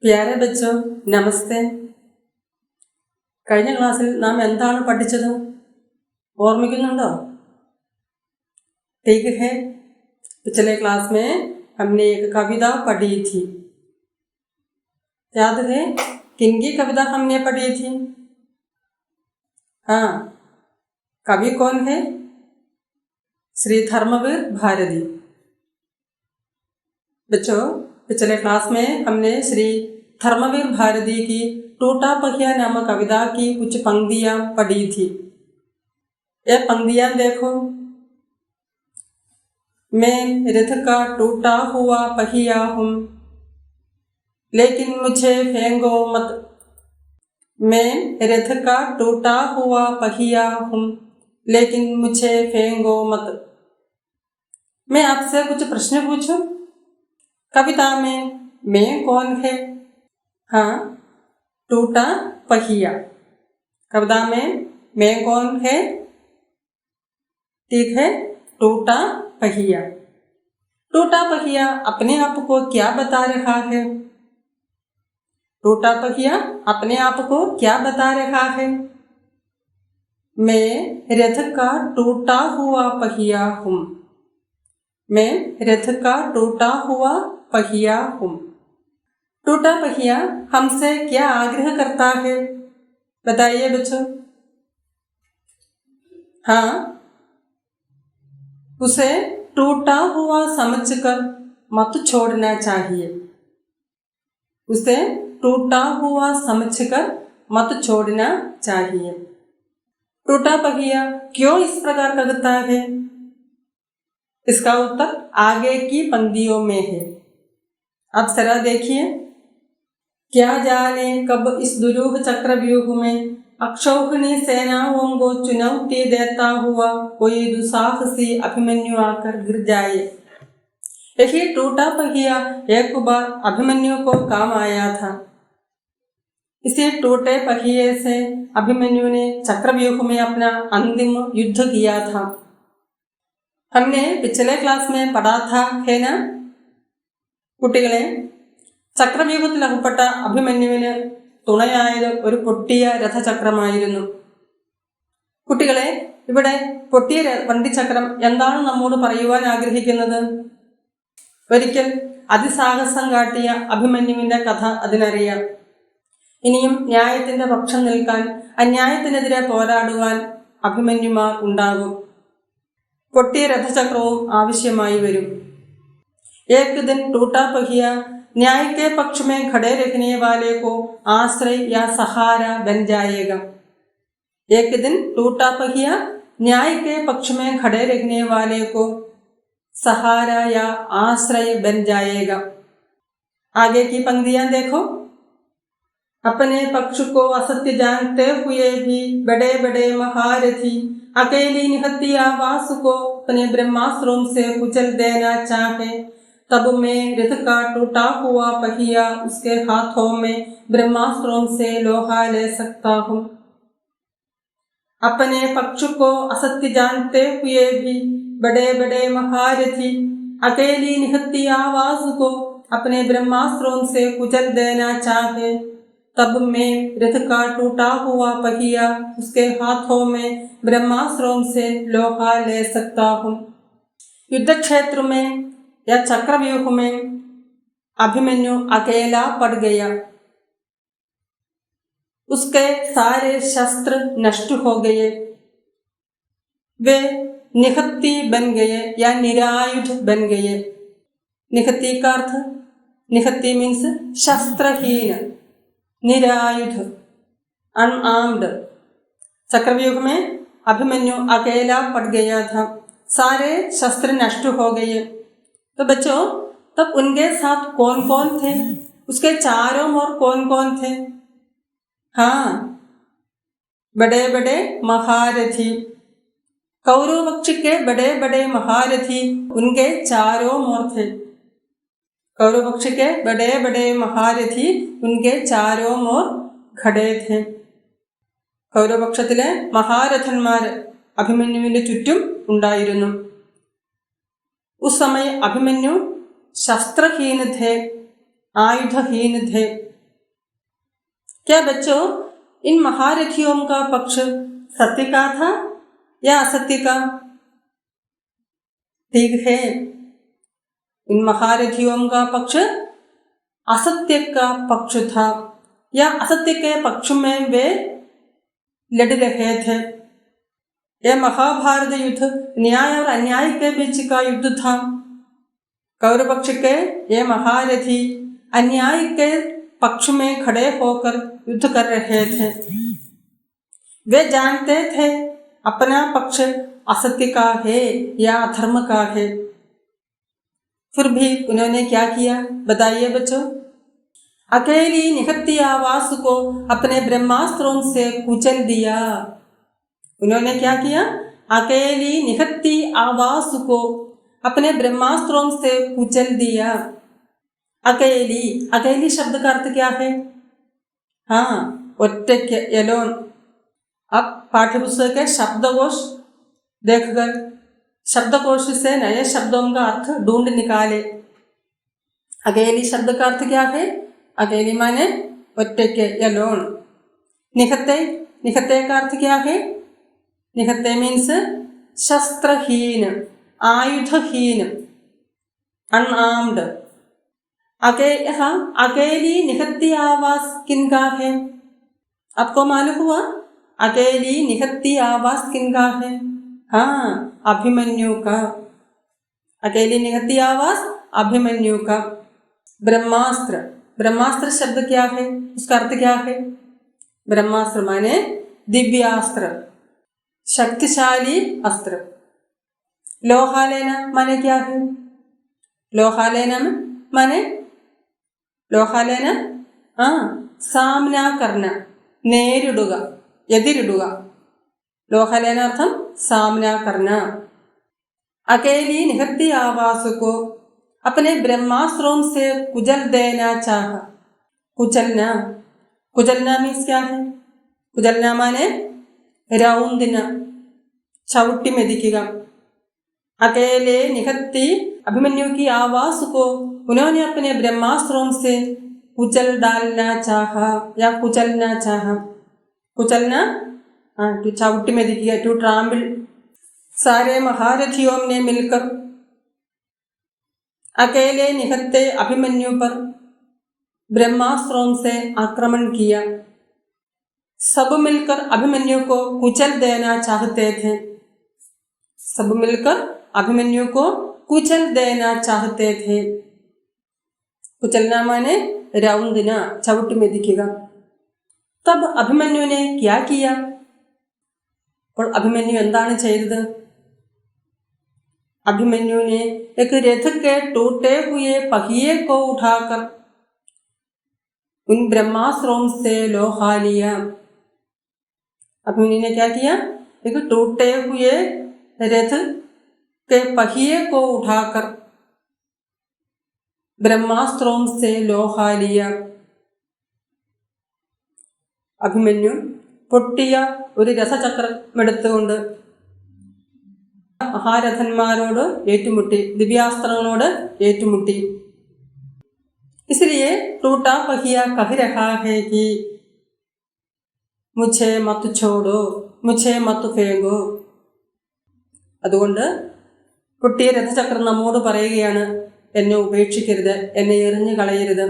പ്യാരെ ബച്ചോ നമസ്തേ. കഴിഞ്ഞ ക്ലാസ്സിൽ നാം എന്താണ് പഠിച്ചത് ഓർമ്മിക്കുന്നുണ്ടോ? ठीक है, पिछले क्लास में हमने एक कविता पढ़ी थी. याद है किनकी कविता हमने पढ़ी थी? हाँ, कवि कौन है? श्री धर्मवीर भारती. बच्चों, पिछले क्लास में हमने श्री धर्मवीर भारती की टूटा पहिया नामक कविता की कुछ पंक्तियां पढ़ी थी. ये पंक्तियां देखो. मैं रथ का टूटा हुआ पहिया हूँ, लेकिन मुझे फेंको मत. मैं रथ का टूटा हुआ पहिया हूँ, लेकिन मुझे फेंको मत. मैं आपसे कुछ प्रश्न पूछूं? कविता में मैं कौन है? हाँ, टूटा पहिया. कविता में मैं कौन है? ठीक है, टूटा पहिया. टूटा पहिया अपने आप को क्या बता रहा है? टूटा पहिया अपने आप को क्या बता रहा है? मैं रथ का टूटा हुआ पहिया हूँ. मैं रथ का टूटा हुआ पहिया हूँ. टूटा पहिया हमसे क्या आग्रह करता है? बताइए बच्चों. हाँ, उसे टूटा हुआ समझकर मत छोड़ना चाहिए. उसे टूटा हुआ समझकर मत छोड़ना चाहिए. टूटा पहिया क्यों इस प्रकार कहता है? इसका उत्तर आगे की पंक्तियों में है. अब जरा देखिए. क्या जाने कब इस दुरूह चक्रव्यूह में अक्षौहिणी सेनाओं को चुनौती देता हुआ कोई दुस्साहसी अभिमन्यु आकर गिर जाए. यही टूटा पहिया एक बार अभिमन्यु को काम आया था. इसी टूटे पहिए से अभिमन्यु ने चक्रव्यूह में अपना अंतिम युद्ध किया था. हमने पिछले क्लास में पढ़ा था, है ना കുട്ടികളെ? ചക്രവ്യൂഹത്തിൽ അകപ്പെട്ട അഭിമന്യുവിന് തുണയായത് ഒരു പൊട്ടിയ രഥചക്രമായിരുന്നു. കുട്ടികളെ, ഇവിടെ പൊട്ടിയ വണ്ടിച്ചക്രം എന്താണ് നമ്മോട് പറയുവാൻ ആഗ്രഹിക്കുന്നത്? ഒരിക്കൽ അതിസാഹസം കാട്ടിയ അഭിമന്യുവിന്റെ കഥ അതിനറിയാം. ഇനിയും ന്യായത്തിന്റെ പക്ഷം നിൽക്കാൻ, അന്യായത്തിനെതിരെ പോരാടുവാൻ അഭിമന്യുമാർ ഉണ്ടാകും. പൊട്ടിയ രഥചക്രവും ആവശ്യമായി വരും. एक दिन टूटा पहिया न्याय के पक्ष में खड़े रखने वाले को आश्रय या सहारा बन जाएगा. एक दिन टूटा पहिया न्याय के पक्ष में खड़े रखने वाले को सहारा या आश्रय बन जाएगा. आगे की पंक्तियां देखो. अपने पक्ष को असत्य जानते हुए भी बड़े बड़े महारथी अकेली निहत्ती आवाज को अपने ब्रह्मास्त्रों से कुचल देना चाहे, तब मैं रथ का टूटा हुआ पहिया उसके हाथों में ब्रह्मास्त्रों से लोहा ले सकता हूँ. अपने पक्ष को असत्य जानते हुए भी बड़े बड़े महारथी अकेली निहत्ती आवाज को अपने ब्रह्मास्त्रों से कुचल देना चाहे, तब मैं रथ का टूटा हुआ पहिया उसके हाथों में ब्रह्मास्त्रों से लोहा ले सकता हूँ. युद्ध क्षेत्र में या चक्रव्यूह में अभिमन्यु अकेला पड़ गया. उसके सारे शस्त्र नष्ट हो गए. वे निहत्ती बन गए या निरायुध बन गए. निहत्ती का अर्थ, निहत्ती मीन्स शस्त्रहीन, निरायुध अनआर्म्ड. चक्रव्यूह में अभिमन्यु अकेला पड़ गया था. सारे शस्त्र नष्ट हो गए. तो बच्चों, तब उनके साथ कौन कौन थे? उसके चारों ओर कौन कौन थे? हाँ, बड़े बड़े महारथी. कौरव पक्ष के बड़े बड़े महारथी उनके चारों ओर थे. कौरव पक्ष के बड़े बड़े महारथी उनके चारों ओर खड़े थे. കൗരവപക്ഷത്തിലെ മഹാരഥന്മാർ അഭിമന്യുവിന്റെ ചുറ്റും ഉണ്ടായിരുന്നു. उस समय अभिमन्यु शस्त्रहीन थे, आयुधहीन थे. क्या बच्चों, इन महारथियों का पक्ष सत्य का था या असत्य का? ठीक है, इन महारथियों का पक्ष असत्य का पक्ष था, या असत्य के पक्ष में वे लड़ रहे थे। यह महाभारत युद्ध न्याय और अन्याय के बीच का युद्ध था। कौरव पक्ष के ये महारथी अन्याय के पक्ष में खड़े होकर युद्ध कर रहे थे। वे जानते थे अपना पक्ष असत्य का है या अधर्म का है, फिर भी उन्होंने क्या किया, बताइए बच्चों। अकेली निहत्ती आवास को अपने ब्रह्मास्त्रों से कुचल दिया। उन्होंने क्या किया? अकेली निहत्ती आवास को अपने ब्रह्मास्त्रों से कुचल दिया। अकेली, अकेली शब्द का अर्थ क्या है? हाँ, ഒറ്റയ്ക്ക്, एलोन। अब पाठ्यपुस्तक के शब्दकोश देखकर शब्दकोश से नए शब्दों का अर्थ ढूंढ निकाले। अकेली शब्द का अर्थ क्या है? अकेली माने ഒറ്റയ്ക്ക്, एलोन। निहत्ते, निहत्ते का अर्थ क्या है? निहत्ते मीन्स शस्त्रहीन, आयुधहीन, अनआर्म्ड। अकेली निहत्ती आवास किनका है? आपको मालूम हुआ? अकेली निहत्ती आवास किनका है? हाँ, अभिमन्यु का। अकेली निहत्ती आवास अभिमन्यु का। ब्रह्मास्त्र, ब्रह्मास्त्र शब्द क्या है? उसका अर्थ क्या है? ब्रह्मास्त्र माने दिव्यास्त्र, शक्तिशाली अस्त्र। लोहालेना माने क्या है? लोहालेना माने, ലോഹാലേന സാമന കർണ, നേരിടുക, എതിരിടുക. ലോഹാലേന അർത്ഥം സാമന കർണ. अकेली निहत्ती आवास को अपने ब्रह्मास्त्रों से कुचल देना चाहा. कुचलना, कुचलना मीन्स क्या है? कुचलना माने रौंदना, चौटी मेदिക്കുക. अकेले निहत्ती अभिमन्यु की आवास को उन्होंने अपने ब्रह्मास्त्रों से कुचल डालना चाहा या कुचलना चाहा. कुचलना, टू चौटी मेदिക്കുക, टू ट्राम्बल. सारे महारथियों ने मिलकर अकेले निहत्ते अभिमन्यु पर ब्रह्मास्त्रों से आक्रमण किया. सब मिलकर अभिमन्यु को कुचल देना चाहते थे. सब मिलकर अभिमन्यु को कुचल देना चाहते थे. कुचलना माने रौंदना, चौटी मेदिക്കുക. तब अभिमन्यु ने क्या किया? അപ്പോൾ अभिमन्यु എന്താണ് ചെയ്തത്? अभिमन्यु ने एक रथ के टूटे हुए पहिए को उठाकर उन ब्रह्मास्त्रों से लोहा लिया. अभिमन्यु ने क्या किया? एक टूटे हुए रथ के पहिए को उठाकर ब्रह्मास्त्रों से लोहा लिया. अभिमन्यु പൊട്ടിയ ഒരു രഥചക്രം എടുത്തുകൊണ്ട് മഹാരഥന്മാരോട് ഏറ്റുമുട്ടി, ദിവ്യാസ്ത്രങ്ങളോട് ഏറ്റുമുട്ടി. इसलिए टूटा पहिया कह रहा है कि मुझे मत छोड़ो, मुझे मत फेंको. അതുകൊണ്ട് പൊട്ടിയ രഥചക്രം നമ്മോട് പറയുകയാണ്, എന്നെ ഉപേക്ഷിക്കരുത്, എന്നെ എറിഞ്ഞു കളയരുത്.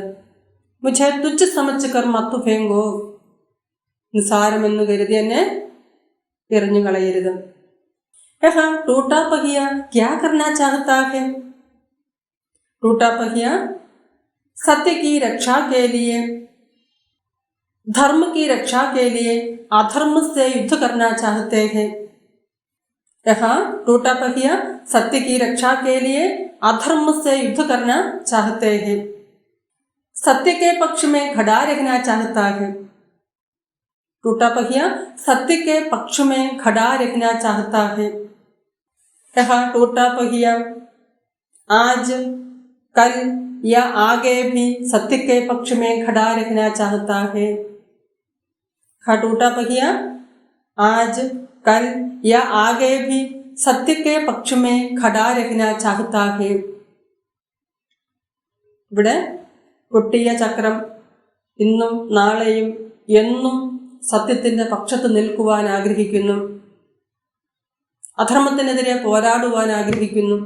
മുझे തുച്ഛ സമझकर मत फेंको, നിസാരമെന്ന് കരുതി എന്നെ എറിഞ്ഞു കളയരുത്. टूटा पहिया क्या करना चाहता है? टूटा पहिया सत्य की रक्षा के लिए, धर्म की रक्षा के लिए अधर्म से युद्ध करना चाहते हैं. यहाँ टूटा पहिया सत्य की रक्षा के लिए अधर्म से युद्ध करना चाहते हैं. सत्य के पक्ष में खड़ा रहना चाहता है. टूटा पहिया सत्य के पक्ष में खड़ा रखना चाहता है. यह टूटा पहिया आज, कल या आगे भी सत्य के पक्ष में खड़ा रखना चाहता है. टूटा पहिया आज, कल या आगे भी सत्य के पक्ष में खड़ा रखना चाहता है. ഇവിടെ പൊട്ടിയ ചക്രം ഇന്നും നാളെയും എന്നും സത്യത്തിന്റെ പക്ഷത്ത് നിൽക്കുവാൻ ആഗ്രഹിക്കുന്നു, അധർമ്മത്തിനെതിരെ പോരാടുവാൻ ആഗ്രഹിക്കുന്നു.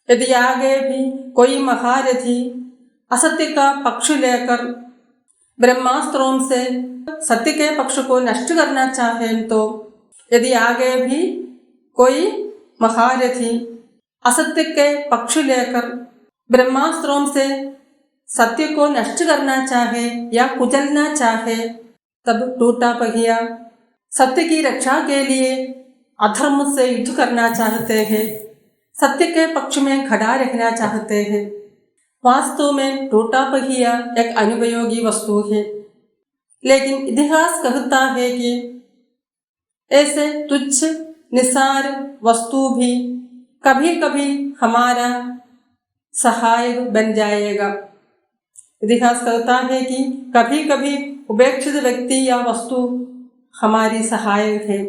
यदि आगे भी कोई महारथी असत्य का पक्ष लेकर ब्रह्मास्त्रों से सत्य के पक्ष को नष्ट करना चाहे तो यदि आगे भी कोई महारथी असत्य के पक्ष लेकर ब्रह्मास्त्रों से सत्य को नष्ट करना चाहे या कुचलना चाहे तब टूटा पहिया सत्य की रक्षा के लिए अधर्म से युद्ध करना चाहते हैं, सत्य के पक्ष में खड़ा रहना चाहते हैं। वास्तव में टूटा पहिया एक अनुपयोगी वस्तु है, लेकिन इतिहास कहता है कि ऐसे तुच्छ निसार वस्तु भी कभी कभी हमारा सहायक बन जाएगा। इतिहास कहता है कि कभी कभी उपेक्षित व्यक्ति या वस्तु हमारी सहायक है.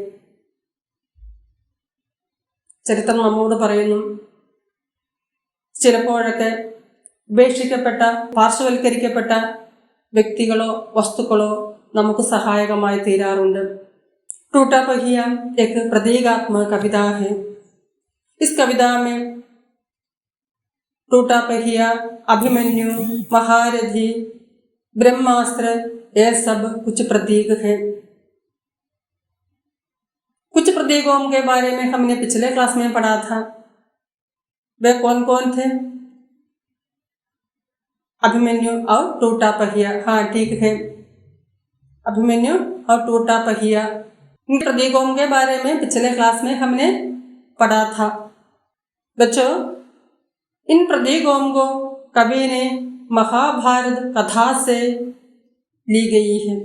ചരിത്രം നമ്മോട് പറയുന്നു, ചിലപ്പോഴൊക്കെ ഉപേക്ഷിക്കപ്പെട്ട പാർശ്വവൽക്കരിക്കപ്പെട്ട വ്യക്തികളോ വസ്തുക്കളോ നമുക്ക് സഹായകമായി തീരാറുണ്ട്. टूटा पहिया एक प्रतीकात्मक कविता है. इस कविता में टूटा पहिया, अभिमन्यु, महारथी, ब्रह्मास्त्र ये सब कुछ प्रतीक है. कुछ प्रतीकों के बारे में हमने पिछले क्लास में पढ़ा था. वे कौन कौन थे? अभिमन्यु और टूटा पहिया. हाँ, ठीक है, अभिमन्यु और टूटा पहिया, इन प्रतीकों के बारे में पिछले क्लास में हमने पढ़ा था. बच्चों, इन प्रतीकों को कवि ने महाभारत कथा से ली गई है.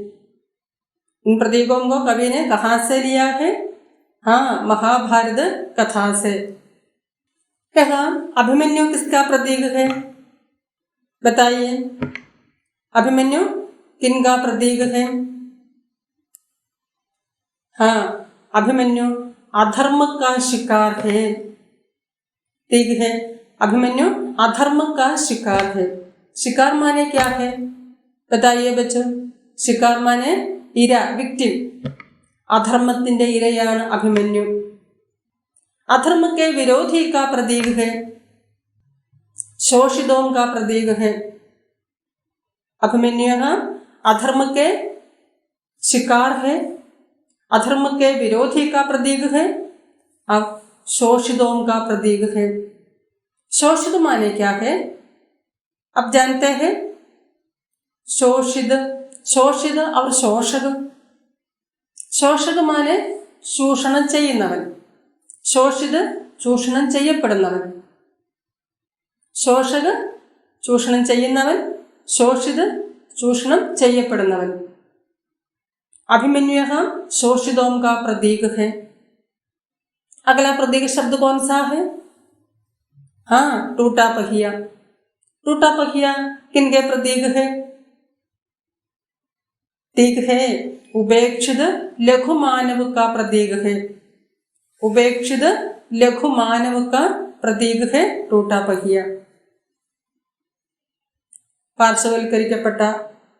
इन प्रतीकों को कवि ने कहाँ से लिया है? हाँ, महाभारत कथा से. यहाँ अभिमन्यु किसका प्रतीक है? बताइए, अभिमन्यु किनका प्रतीक है? हाँ, अभिमन्यु अधर्म का शिकार है. ठीक है, अभिमन्यु अधर्म का शिकार है. शिकार माने क्या है? बताइए बच्चों. शिकार माने इര, विक्टिम. अधर्मത്തിന്റെ ഇരയാണ് अभिमन्यु. अधर्म के विरोधी का प्रतीक है, शोषितों का प्रतीक है. अभिमन्यु अधर्म के शिकार है, अधर्म के विरोधी का प्रतीक है, अब शोषितों का प्रतीक है. शोषित माने क्या है? अब जानते हैं. शोषित, शोषित और शोषक. ശോഷക മാനെ ചൂഷണം ചെയ്യുന്നവൻ, ശോഷിത് ചൂഷണം ചെയ്യപ്പെടുന്നവൻ. ശോഷക ചൂഷണം ചെയ്യുന്നവൻ, ശോഷിത് ചൂഷണം ചെയ്യപ്പെടുന്നവൻ. अभिमन्यु यहाँ शोषितों का प्रतीक है. अगला प्रतीक शब्द कौन सा है? हाँ, टूटा पहिया. टूटा पहिया किनके प्रतीक है? ठीक है, उपेक्षित लघु मानव का प्रतीक है. उपेक्षित लघु मानव का प्रतीक है टूटा पहिया. പാർശ്വവൽക്കരിക്കപ്പെട്ട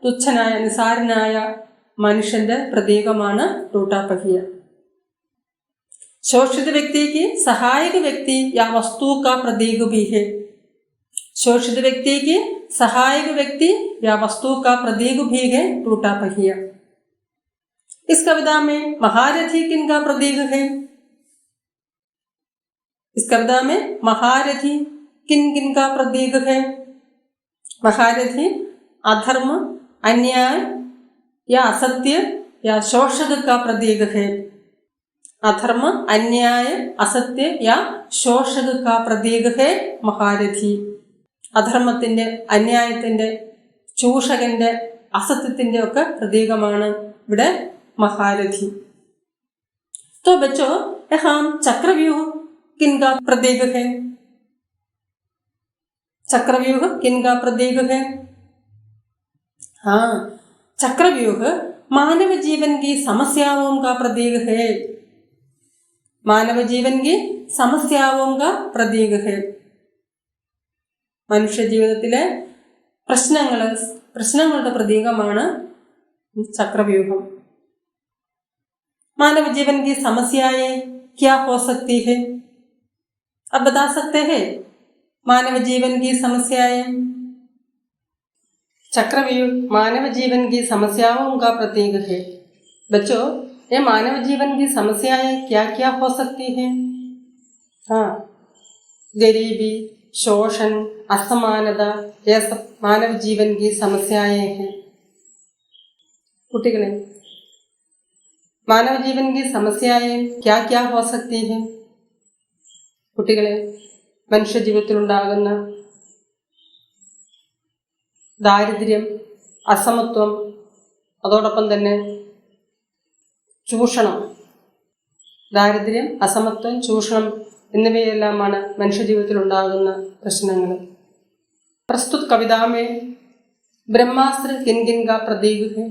തുച്ഛനായ നിസാരനായ മനുഷ്യന്റെ പ്രതീകമാണ് टूटा पहिया. शोषित व्यक्ति की सहायक व्यक्ति या वस्तु का प्रतीक भी है. शोषित व्यक्ति की सहायक व्यक्ति या वस्तु का प्रतीक भी है टूटा पहिया. इस कविता में महारथी किनका प्रतीक है? इस कविता में महारथी किन किन का प्रतीक है? महारथी अधर्म, अन्याय या असत्य या शोषक का प्रतीक है. अधर्म, अन्याय, असत्य या शोषक का प्रतीक है महारथी. അധർമ്മത്തിന്റെ, അന്യായത്തിന്റെ, ചൂഷകന്റെ, അസത്യത്തിന്റെ ഒക്കെ പ്രതീകമാണ് ഇവിടെ महारथी. तो बच्चों, यहाँ चक्रव्यूह किनका प्रतीक है? चक्रव्यूह किनका प्रतीक है? हाँ, चक्रव्यूह मानव जीवन की समस्याओं का प्रतीक है. मानव जीवन की समस्याओं का प्रतीक है. മനുഷ്യ ജീവിതത്തിലെ പ്രശ്നങ്ങളുടെ പ്രതീകമാണ് चक्रव्यूह। मानव जीवन की समस्याएं क्या हो सकती है? अब बता सकते हैं मानव जीवन की समस्याएं। चक्रव्यूह मानव जीवन की समस्याओं का प्रतीक है। बच्चों, ये मानव जीवन की समस्याएं क्या क्या हो सकती हैं? हाँ, गरीबी, शोषण, असमानता, यह सब मानव जीवन की समस्याएं हैं। कुटिകളെ, मानव जीवन की समस्याएं क्या क्या हो सकती हैं? കുട്ടികളെ, മനുഷ്യ ജീവിതത്തിലുണ്ടാകുന്ന ദാരിദ്ര്യം, അസമത്വം, അതോടൊപ്പം തന്നെ ചൂഷണം, ദാരിദ്ര്യം, അസമത്വം, ചൂഷണം എന്നിവയെല്ലാമാണ് മനുഷ്യജീവിതത്തിലുണ്ടാകുന്ന പ്രശ്നങ്ങൾ. प्रस्तुत कविता में ब्रह्मास्त्र किन किन का प्रतीक है?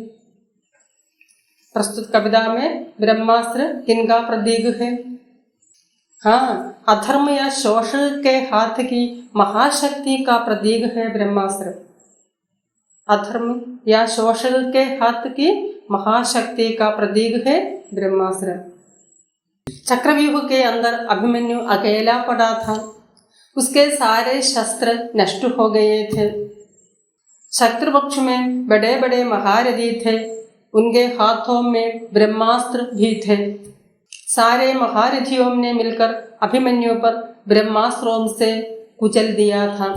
प्रस्तुत कविता में ब्रह्मास्त्र किन का प्रतीक है? हाँ, अधर्म या शोषण के हाथ की महाशक्ति का प्रतीक है ब्रह्मास्त्र. अधर्म या शोषण के हाथ की महाशक्ति का प्रतीक है ब्रह्मास्त्र. चक्रव्यूह के अंदर अभिमन्यु अकेला पड़ा था. उसके सारे शस्त्र नष्ट हो गए थे. शत्रुपक्ष में बड़े बड़े महारथी थे. उनके हाथों में ब्रह्मास्त्र भी थे. सारे महारथियों ने मिलकर अभिमन्यु पर ब्रह्मास्त्रों से कुचल दिया था.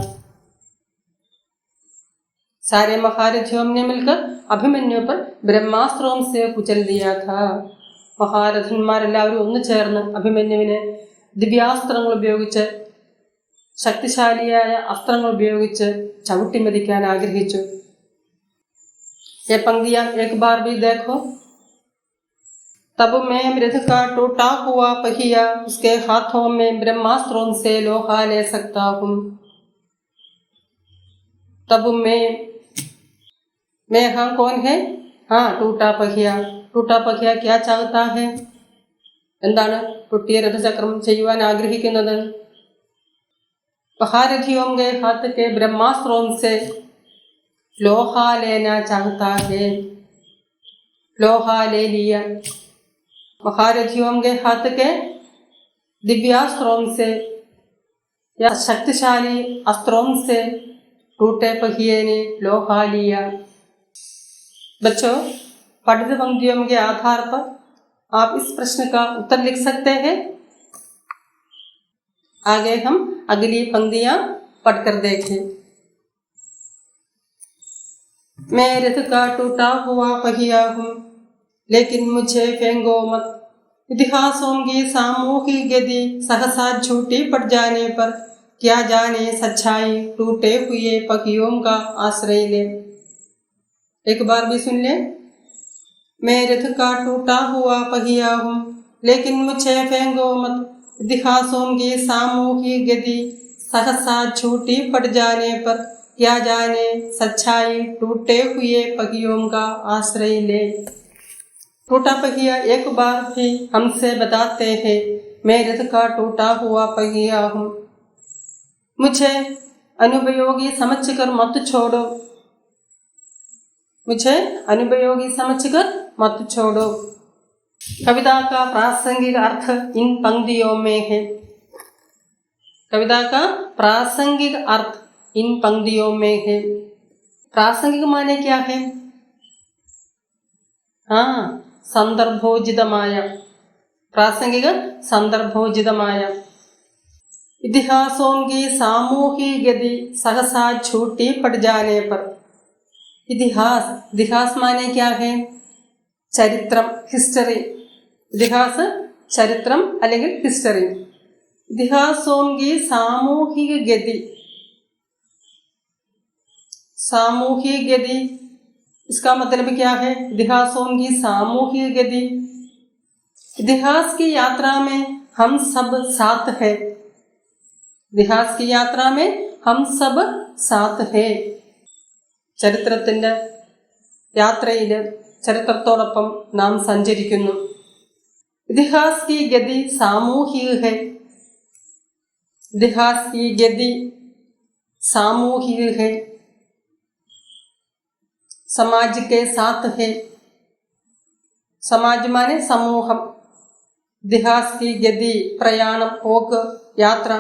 सारे महारथियों ने मिलकर अभिमन्यु पर ब्रह्मास्त्रों से कुचल दिया था. മഹാരഥന്മാരെല്ലാവരും ഒന്നു ചേർന്ന് അഭിമന്യുവിനെ ദിവ്യാസ്ത്രങ്ങൾ ഉപയോഗിച്ച്, ശക്തിശാലിയായ അസ്ത്രങ്ങൾ ഉപയോഗിച്ച് ചവിട്ടിമെതിക്കാൻ ആഗ്രഹിച്ചു. ये पंक्तियां एक बार भी देखो. तब मैं मृद का टूटा हुआ पहिया उसके हाथों में ब्रह्मास्त्रों से लोहा ले सकता हूँ. तब मैं हाँ कौन है? हाँ, टूटा पहिया. टूटा पहिया क्या चाहता है? എന്താണ് പൊട്ടിയ രഥചക്രം ചെയ്യുവാൻ ആഗ്രഹിക്കുന്നത്? महारथियों के हाथ के ब्रह्मास्त्रों से लोहा लेना चाहता है. लोहा ले लिया. महारथियों के हाथ के दिव्यास्त्रों से या शक्तिशाली अस्त्रों से टूटे पहिए ने लोहा लिया. बच्चों, पठित पंक्तियों के आधार पर आप इस प्रश्न का उत्तर लिख सकते हैं. आगे हम अगली पंक्तियां पढ़कर देखें. मैं रथ का टूटा हुआ पहिया हूँ, लेकिन मुझे फेंको मत. इतिहासों की सामूहिक गति सहसा झूठी पड़ जाने पर क्या जाने सच्चाई टूटे हुए पहियों का आश्रय ले. एक बार भी सुन ले. मैं रथ का टूटा हुआ पहिया हूँ, लेकिन मुझे फेंको मत. इतिहासों की सामूहिक गति सहसा झूठी पड़ जाने पर क्या जाने सच्चाई टूटे हुए पहियों का आश्रय ले. टूटा पहिया एक बार भी हमसे बताते हैं, मैं रथ का टूटा हुआ पहिया हूँ. मुझे अनुपयोगी समझकर मत छोड़ो. मुझे अनुपयोगी समझकर मत छोड़ो. कविता का प्रासंगिक अर्थ इन पंक्तियों में है. कविता का प्रासंगिक अर्थ इन पंक्तियों में है. प्रासंगिक माने क्या है? हाँ, संदर्भोचितമായ. प्रासंगिक संदर्भोचितമായ. इतिहासों की सामूहिक गति सहसा झूठी पड़ जाने पर. इतिहास, इतिहास माने क्या है? ചരിത്രം, ഹിസ്റ്ററി. ഇതിഹാസ് ചരിത്രം അല്ലെങ്കിൽ ഹിസ്റ്ററി. ഇതിഹാസോങ്കി സാമൂഹിക ഗതി. सामूहिक गति, इसका मतलब क्या है? इतिहासों की सामूहिक गति. इतिहास की यात्रा में हम सब साथ हैं. इतिहास की यात्रा में हम सब साथ हैं. ചരിത്രത്തിന്റെ യാത്രയിൽ ചരിത്രത്തോടൊപ്പം നാം സഞ്ചരിക്കുന്നു. ഇതിഹാസ് की गति सामूहिक है. ഇതിഹാസ് की गति सामूहिक है. समाज के साथ है. समाज माने समूहम, इतिहास की गति, प्रयाण, पोक, यात्रा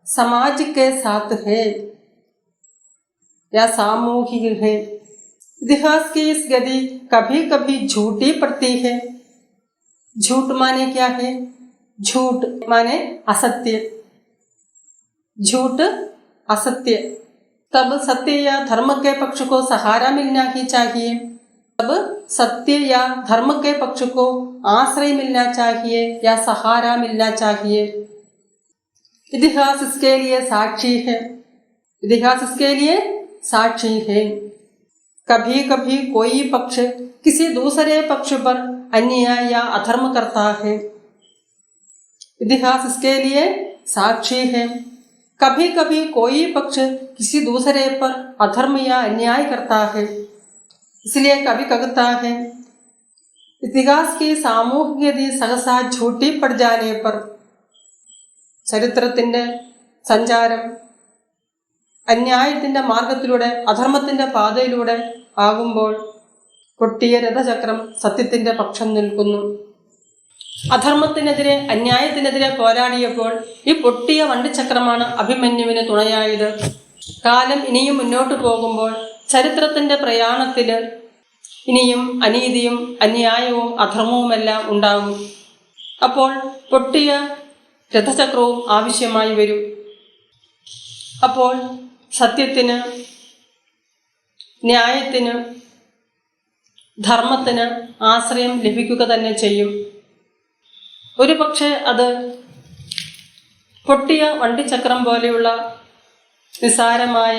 समाज के साथ है या सामूहिक है। इतिहास की इस गति कभी कभी झूठी पड़ती है। झूठ माने क्या है? झूठ माने असत्य, झूठ असत्य। तब सत्य या धर्म के पक्ष को सहारा मिलना ही चाहिए, तब सत्य या धर्म के पक्ष को आश्रय मिलना चाहिए या सहारा मिलना चाहिए। इतिहास इसके लिए साक्षी है, इतिहास इसके लिए साक्षी है। कभी कभी कोई पक्ष किसी दूसरे पक्ष पर अन्याय या अधर्म करता है, इतिहास इसके लिए साक्षी है। कभी कभी कोई पक्ष किसी दूसरे पर अधर्म या अन्याय करता है, इसलिए कभी कहता है इतिहास की सामूहिक गति सहसा झूठी पड़ जाने पर ചരിത്രത്തിൻ്റെ സഞ്ചാരം അന്യായത്തിൻ്റെ മാർഗത്തിലൂടെ അധർമ്മത്തിൻ്റെ പാതയിലൂടെ ആകുമ്പോൾ പൊട്ടിയ രഥചക്രം സത്യത്തിൻ്റെ പക്ഷം നിൽക്കുന്നു. അധർമ്മത്തിനെതിരെ അന്യായത്തിനെതിരെ പോരാടിയപ്പോൾ ഈ പൊട്ടിയ വണ്ടിച്ചക്രമാണ് അഭിമന്യുവിന് തുണയായത്. കാലം ഇനിയും മുന്നോട്ട് പോകുമ്പോൾ ചരിത്രത്തിൻ്റെ പ്രയാണത്തിൽ ഇനിയും അനീതിയും അന്യായവും അധർമ്മവുമെല്ലാം ഉണ്ടാകും. അപ്പോൾ പൊട്ടിയ രഥചക്രവും ആവശ്യമായി വരും. അപ്പോൾ സത്യത്തിന്, ന്യായത്തിന്, ധർമ്മത്തിന് ആശ്രയം ലഭിക്കുക തന്നെ ചെയ്യും. ഒരു പക്ഷേ അത് പൊട്ടിയ വണ്ടിച്ചക്രം പോലെയുള്ള നിസ്സാരമായ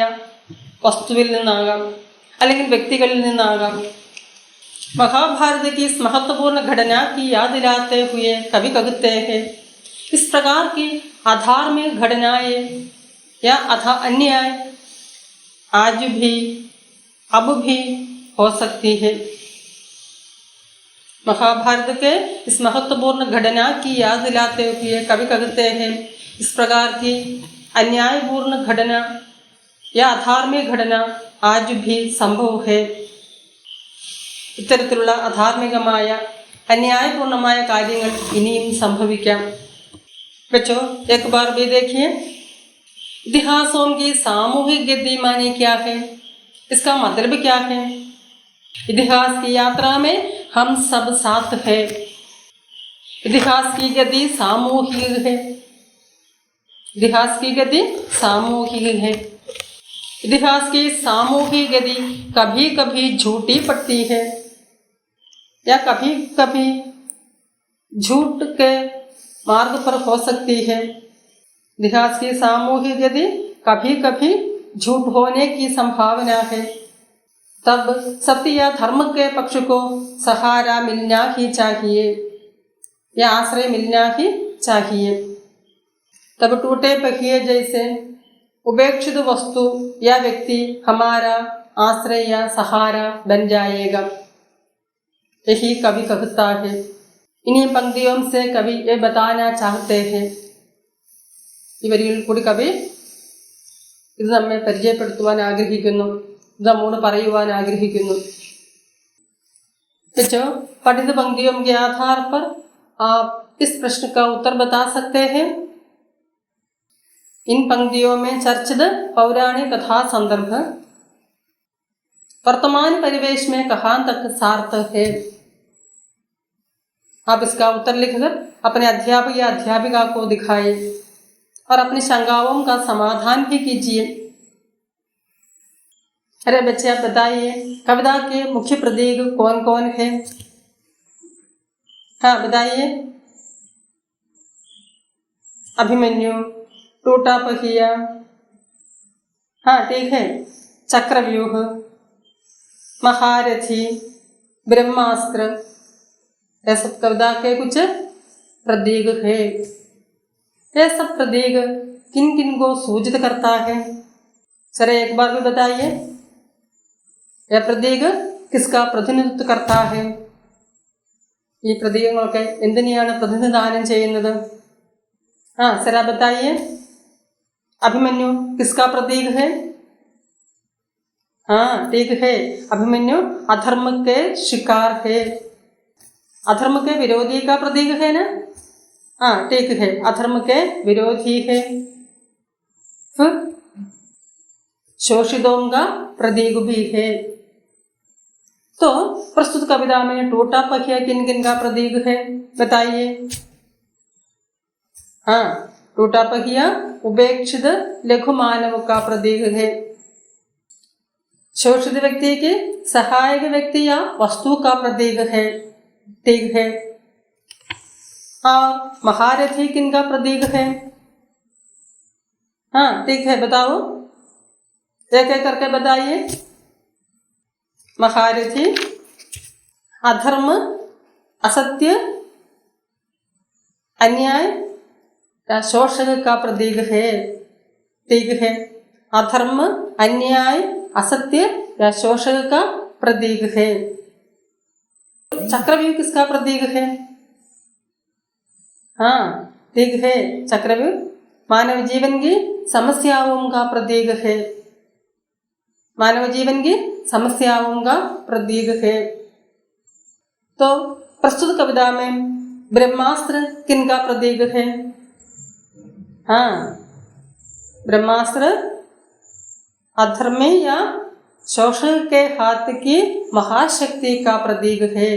വസ്തുവിൽ നിന്നാകാം, അല്ലെങ്കിൽ വ്യക്തികളിൽ നിന്നാകാം. महाभारत की इस महत्वपूर्ण घटना की याद दिलाते हुए कवि कहते हैं इस प्रकार की अधार्मिक घटनाएं या अन्याय आज भी अब भी हो सकती है. महाभारत के इस महत्वपूर्ण घटना की याद दिलाते हुए कवि कहते हैं इस प्रकार की अन्यायपूर्ण घटना या अधार्मिक घटना आज भी संभव है. ഇത്തരത്തിലുള്ള അധാർമികമായ അന്യായപൂർണമായ കാര്യങ്ങൾ ഇനിയും സംഭവിക്കാം. बच्चों एक बार भी देखिए इतिहासों की सामूहिक गति माने क्या है, इसका मतलब क्या है. इतिहास की यात्रा में हम सब साथ हैं. इतिहास की गति सामूहिक है, इतिहास की गति सामूहिक है. इतिहास की सामूहिक गति कभी कभी झूठी पड़ती है या कभी कभी झूठ के मार्ग पर हो सकती है. इतिहास की सामूहिक गति कभी कभी झूठ होने की संभावना है. तब सत्य या धर्म के पक्ष को सहारा मिलना ही चाहिए या आश्रय मिलना ही चाहिए. तब टूटे पहिए जैसे उपेक्षित वस्तु या व्यक्ति हमारा आश्रय या सहारा बन जाएगा, यही कवि कहता है. इन्हीं पंक्तियों से कवि ये बताना चाहते हैं. ഈ വരികളിൽ കൂടി കവി ഇത് നമ്മെ പരിചയപ്പെടുത്തുവാൻ ആഗ്രഹിക്കുന്നു, ഇത് നമ്മോട് പറയുവാൻ ആഗ്രഹിക്കുന്നു. बच्चों पठित पंक्तियों के आधार पर आप इस प्रश्न का उत्तर बता सकते हैं. इन पंक्तियों में चर्चित पौराणिक कथा संदर्भ वर्तमान परिवेश में कहाँ तक सार्थक है. आप इसका उत्तर लिखकर अपने अध्यापक या अध्यापिका को दिखाइए और अपनी शंकाओं का समाधान भी कीजिए. अरे बच्चे आप बताइए कविता के मुख्य प्रतीक कौन कौन है. हाँ बताइए. अभिमन्यु, टूटा पहिया, हाँ ठीक है, चक्रव्यूह, महारथी, ब्रह्मास्त्र, ये सब कविता के कुछ प्रतीक है. ये सब प्रतीक किन किन को सूचित करता है. सर एक बार भी बताइए यह प्रतीक किसका प्रतिनिधित्व करता है. ഈ പ്രതീകങ്ങളൊക്കെ എന്തിനെയാണ് പ്രതിനിധാനം ചെയ്യുന്നത്. हाँ सर आप बताइए. अभिमन्यु किसका प्रतीक है. हाँ ठीक है, अभिमन्यु अधर्म के शिकार है. अधर्म के विरोधी का प्रतीक है ना। हाँ ठीक है, अधर्म के विरोधी है। फिर शोषितों का प्रतीक भी है। तो प्रस्तुत कविता में टूटा पहिया किन किन का प्रतीक है बताइए। हाँ, टूटा पहिया उपेक्षित लघु मानव का प्रतीक है। शोषित व्यक्ति के सहायक व्यक्ति या वस्तु का प्रतीक है, ठीक है। और महारथी किन का प्रतीक है। हाँ ठीक है, बताओ, एक एक करके बताइए। महारथी अधर्म, असत्य, अन्याय या शोषक का प्रतीक है, ठीक है। अधर्म, अन्याय, असत्य या शोषक का प्रतीक है। चक्रव्यूह किसका प्रतीक है। हाँ ठीक है, चक्रव्यूह मानव जीवन की समस्याओं का प्रतीक है, मानव जीवन की समस्याओं का प्रतीक है। तो प्रस्तुत कविता में ब्रह्मास्त्र किन का प्रतीक है। हाँ, ब्रह्मास्त्र अधर्मी या शोषक के हाथ की महाशक्ति का प्रतीक है,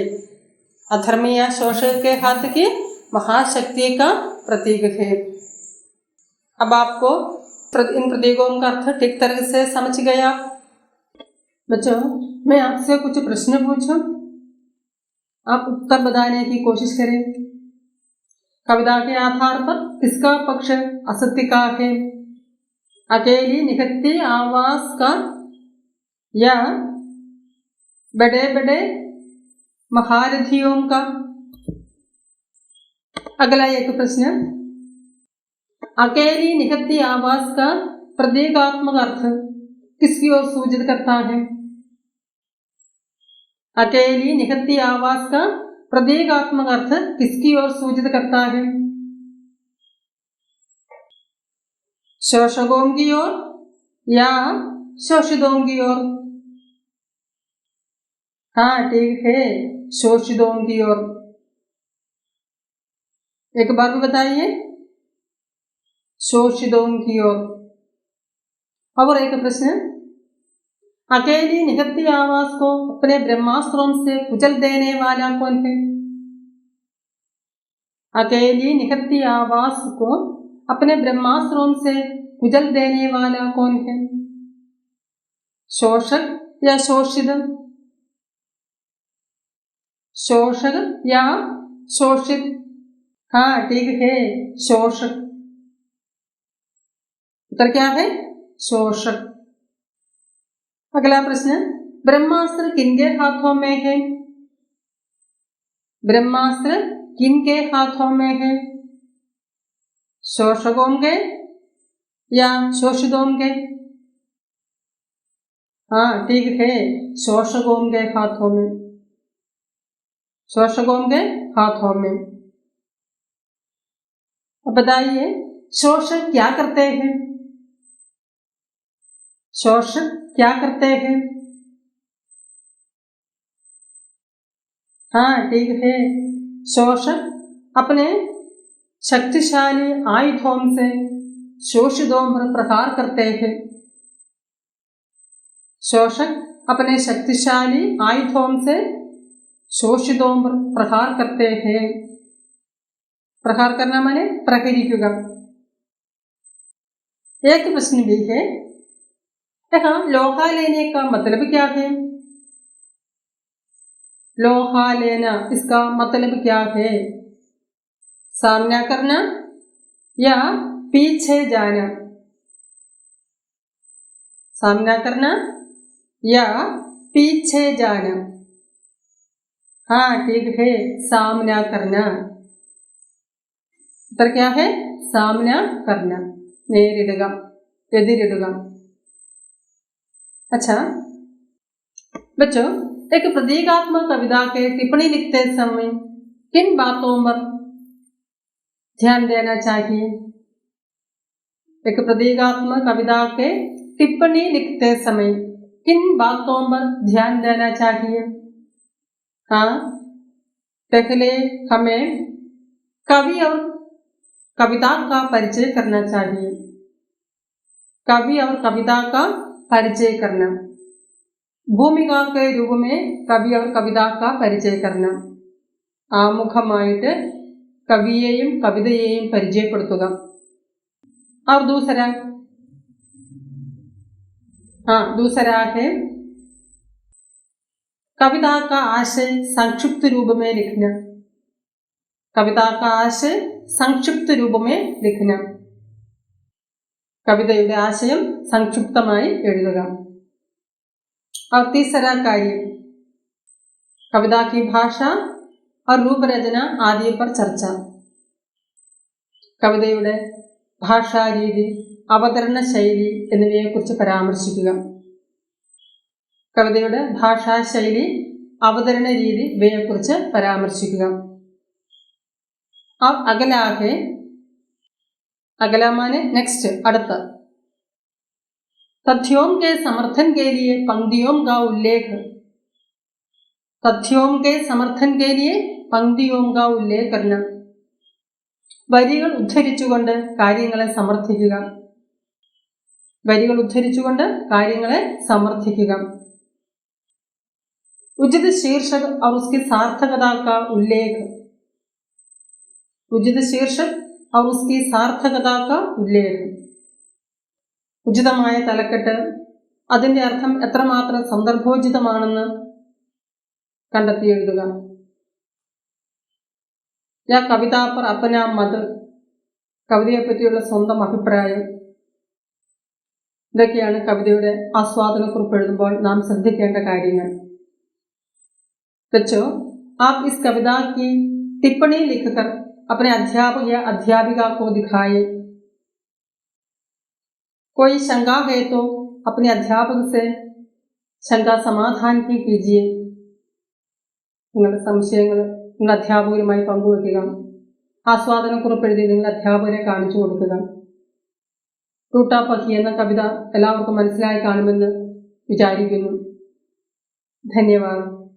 अधर्मी या शोषक के हाथ की महाशक्ति का प्रतीक है। अब आपको इन प्रतीकों का अर्थ ठीक तरह से समझ गए आप। बच्चों, मैं आपसे कुछ प्रश्न पूछूं, आप उत्तर बताने की कोशिश करें। कविता के आधार पर किसका पक्ष असत्य का है। अकेली निहत्ती आवाज का या बड़े बड़े महारथियों का। अगला एक प्रश्न, अकेली निहत्ती आवाज का प्रतीकात्मक अर्थ किसकी ओर सूचित करता है। अकेली निहत्ती आवाज का प्रतीकात्मक अर्थ किसकी ओर सूचित करता है। शोषकों की ओर या शोषितों की ओर। हाँ ठीक है, शोषितों की ओर। एक बार भी बताइए, शोषितों की ओर। और एक प्रश्न, अकेली निहत्ती आवाज को अपने ब्रह्मास्त्रों से कुचल देने वाला कौन है। अकेली निहत्ती आवाज को अपने ब्रह्मास्त्रों से कुचल देने वाला कौन है। शोषक या शोषित। शोषक या शोषित। हाँ ठीक है, शोषक। उत्तर क्या है, शोषक। अगला प्रश्न, ब्रह्मास्त्र किनके हाथों में है। ब्रह्मास्त्र किनके हाथों में है। शोषकों के या शोषितों के। हाँ ठीक है, शोषकों के हाथों में, शोषकों के हाथों में। अब बताइए, शोषक क्या करते हैं। शोषक क्या करते हैं। हाँ ठीक है, शोषक अपने शक्तिशाली आयुधों से शोषितों पर प्रहार करते हैं। शोषक अपने शक्तिशाली आयुधों से शोषितों पर प्रहार करते हैं। प्रहार करना माने प्रहरीगा। एक प्रश्न भी है, यहाँ लोहा लेने का मतलब क्या है। लोहा लेना, इसका मतलब क्या है। सामना करना या पीछे जाना। सामना करना या पीछे जाना। हाँ ठीक है, सामना करना। उत्तर क्या है, सामना करना, നേരിടുക, എതിരിടുക। अच्छा बच्चों, एक प्रतीकात्मक कविता के टिप्पणी लिखते समय किन बातों पर ध्यान देना चाहिए। एक प्रतीकात्मक कविता के टिप्पणी लिखते समय किन बातों पर ध्यान देना चाहिए। हाँ, पहले हमें कवि और कविता का परिचय करना चाहिए। कवि और कविता का परिचय करना, भूमिका के रूप में कवि और कविता का परिचय करना, ആമുഖമായിട്ട് കവിയെയും കവിതയെയും പരിചയപ്പെടുത്തുക। और दूसरा है कविता का आशय संक्षिप्त रूप में लिखना। कविता का आशय संक्षिप्त रूप में लिखना, कविതയുടെ ആശയം സംക്ഷിപ്തമായി എഴുതുക। और तीसरा कार्य कविता की भाषा और रूप रचना आदि पर चर्चा। കവിതയുടെ ഭാഷാരീതി, അവതരണ ശൈലി എന്നിവയെക്കുറിച്ച് പരാമർശിക്കുക। കവിതയുടെ ഭാഷാശൈലി, അവതരണ രീതി ഇവയെക്കുറിച്ച് പരാമർശിക്കുക। अब अगला है, अगला माने नेक्स्ट, അടുത്ത। तथ्यों के समर्थन के लिए पंक्तियों का उल्लेख। तथ्यों के समर्थन के लिए पंक्तियों का उल्लेख करना, വരികൾ ഉദ്ധരിച്ചുകൊണ്ട് കാര്യങ്ങളെ സമർത്ഥിക്കുക। വരികൾ ഉദ്ധരിച്ചുകൊണ്ട് കാര്യങ്ങളെ സമർത്ഥിക്കുക। उचित शीर्षक और उसकी सार्थकता का उल्लेख। उचित शीर्षक और उसकी सार्थकता का उल्लेख, ഉചിതമായ തലക്കെട്ട്, അതിന്റെ അർത്ഥം എത്രമാത്രം സന്ദർഭോചിതമാണെന്ന് കണ്ടെത്തി എഴുതുക। या कविता पर अपना मत, കവിതയെ പറ്റിയുള്ള സ്വന്തം അഭിപ്രായം, ഇതൊക്കെയാണ് കവിതയുടെ ആസ്വാദനക്കുറിപ്പ് എഴുതുമ്പോൾ നാം ശ്രദ്ധിക്കേണ്ട കാര്യങ്ങൾ। बच्चों, आप इस कविता की टिप्पणी लिखकर अपने अध्यापक या अध्यापिका को दिखाएं। कोई शंका है तो अपने अध्यापक से शंका समाधान की कीजिए। നിങ്ങളുടെ സംശയങ്ങൾ നിങ്ങൾ അധ്യാപകരുമായി പങ്കുവെക്കുക। ആസ്വാദനക്കുറിപ്പ് എഴുതി നിങ്ങൾ അധ്യാപകരെ കാണിച്ചു കൊടുക്കുക। ടൂട്ടാ പഖി എന്ന കവിത എല്ലാവർക്കും മനസ്സിലായി കാണുമെന്ന് വിചാരിക്കുന്നു। ധന്യവാദം।